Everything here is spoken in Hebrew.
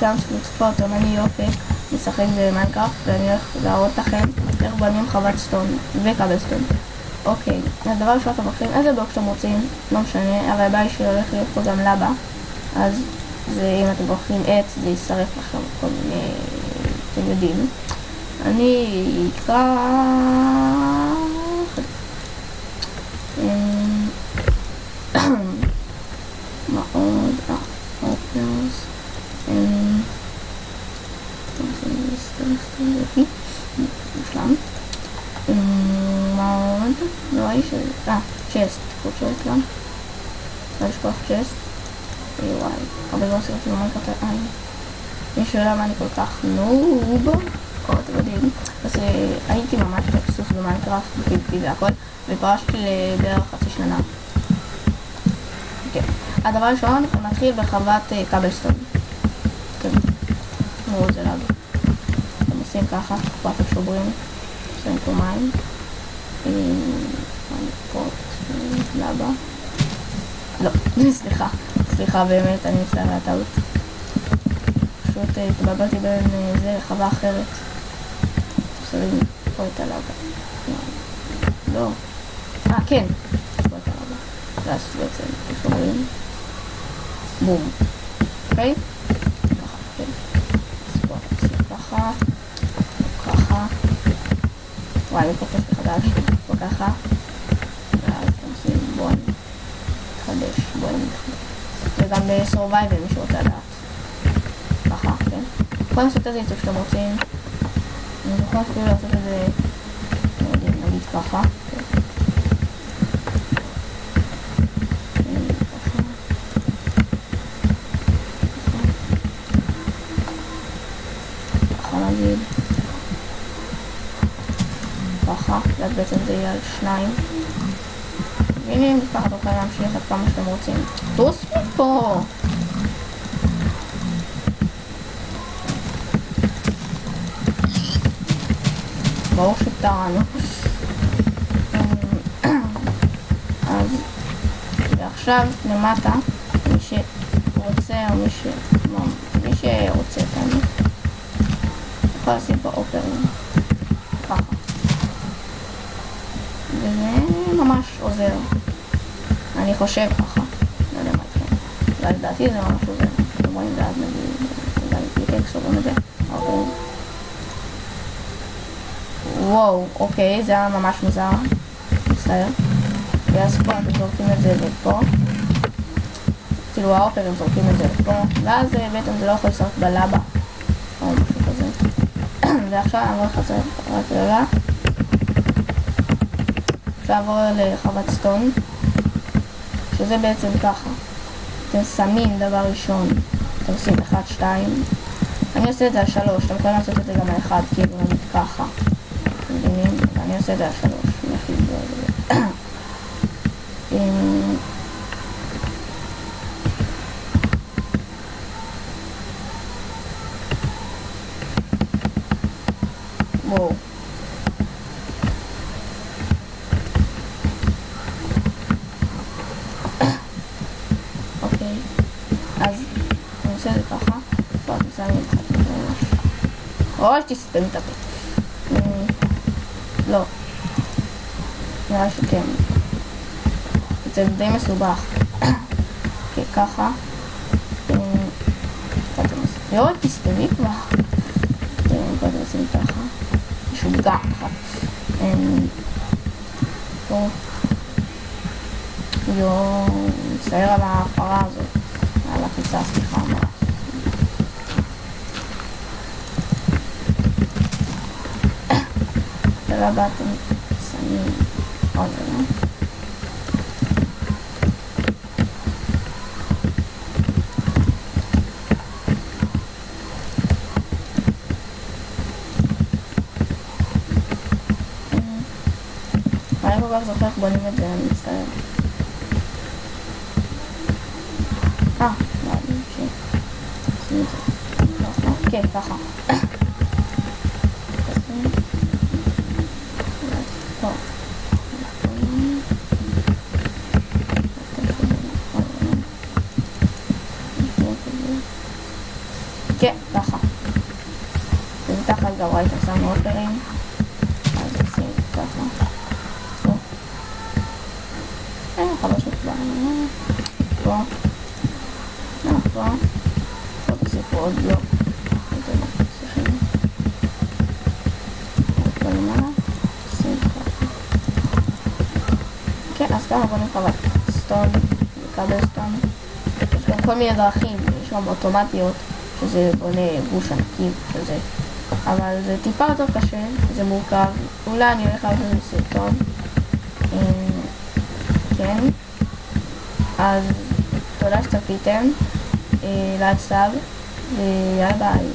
שם שצפות, אני יופי, משחק במיינקראפט, ואני הולך להראות לכם איך בנים חוות סטון וקאבלסטון. אוקיי, הדבר ראשון אתם לוקחים איזה בלוק שאתם רוצים, לא משנה, הרי הבעיה שהולך להיות פה גם לבה, אז זה, אם אתם לוקחים עץ, זה יישרף לכם כל מיני, אתם יודעים. אני אקרא... מה עוד? אופנרס. משלם. מה עוד? לא ראי ש... צ'סט. קחו צ'סט גם. לא לשכוח צ'סט. וואי. הרבה זמן סרטים במיינקראפט. מישהו למה אני כל כך נוב. או אתם יודעים. אז הייתי ממש בקסוס במיינקראפט. בפיפי והכל. ופרשתי לבערך חצי שנה. כן. הדבר ראשון, נתחיל בחוות קאבלסטון. כן. תראו את זה לאג. אתם עושים ככה, אתם שוברים. עושים פה מים. לבה. לא, סליחה באמת, אני מצטער על הטעות. פשוט התבלבלתי בין זה לחווה אחרת. שמים פה את הלבה. לא. כן. פה את הלבה. אז בעצם שוברים. בום. אוקיי? ככה, כן. אז פה עושים ככה. ככה. וואי, אני פוקס מחדש. פה ככה. ואז עושים בואי מתחדש. וגם בסורווייבל מי שרוצה לדעת. ככה, כן? יכולים לעשות איזה עיצוב שאתם רוצים. אני זוכר אפילו לעשות את זה, נגיד ככה. ככה, ואז בעצם זה יהיה על 2. והנה ככה אתם יכולים להמשיך עד כמה שאתם רוצים. טוס מפה! ברור שפתרנו. אז ועכשיו למטה מי שרוצה או מי שרוצה כאן יכול לשים פה אופרים ככה. וזה ממש עוזר. אני חושב ככה. לא יודע מה יקרה. אבל לדעתי זה ממש עוזר. אתם רואים ואז נגיד פיקקס או גם את זה. וואו, אוקיי, זה היה ממש מוזר. מצטער. ואז פה אתם זורקים את זה ופה. כאילו האופרים זורקים את זה ופה. ואז בעצם זה לא יכול לשרק בלבה. או משהו כזה. ועכשיו אני הולך לצרק רק רגע. לעבור לחוות סטון, שזה בעצם ככה. אתם שמים דבר ראשון, אתם עושים 1, 2. אני עושה את זה על 3, אתם יכולים לעשות את זה גם על 1, כאילו נגיד ככה. אתם מבינים? אני עושה את זה על 3. אני הכי גדול את זה. וואו. או שתסתם את הפה. לא. נראה שכן. זה די מסובך. אוקיי, ככה. לא, תסתמי כבר. קודם עושים ככה. משוגע אחת. פה. מצטער על ההפרה הזאת. על החיצה, סליחה. הבא אתם שמים עוד רגע. אני כל כך זוכר איך בונים את זה, אני מצטער. מעלים שעושים את זה. כן, ככה. כן, ככה. ומתחת גם ראיתם שמנו אופרים. אז עושים ככה. חדשות פה. פה. פה. פה תוסיפו עוד בלוק. כן, אז כמה בונים חוות סטון וקאבלסטון. יש גם כל מיני דרכים, יש גם אוטומטיות שזה בונה גוש ענקים שזה, אבל זה טיפה יותר קשה, זה מורכב. אולי אני הולך לעשות את סרטון. כן, אז תודה שצפיתם, לייק סאב ויאללה ביי.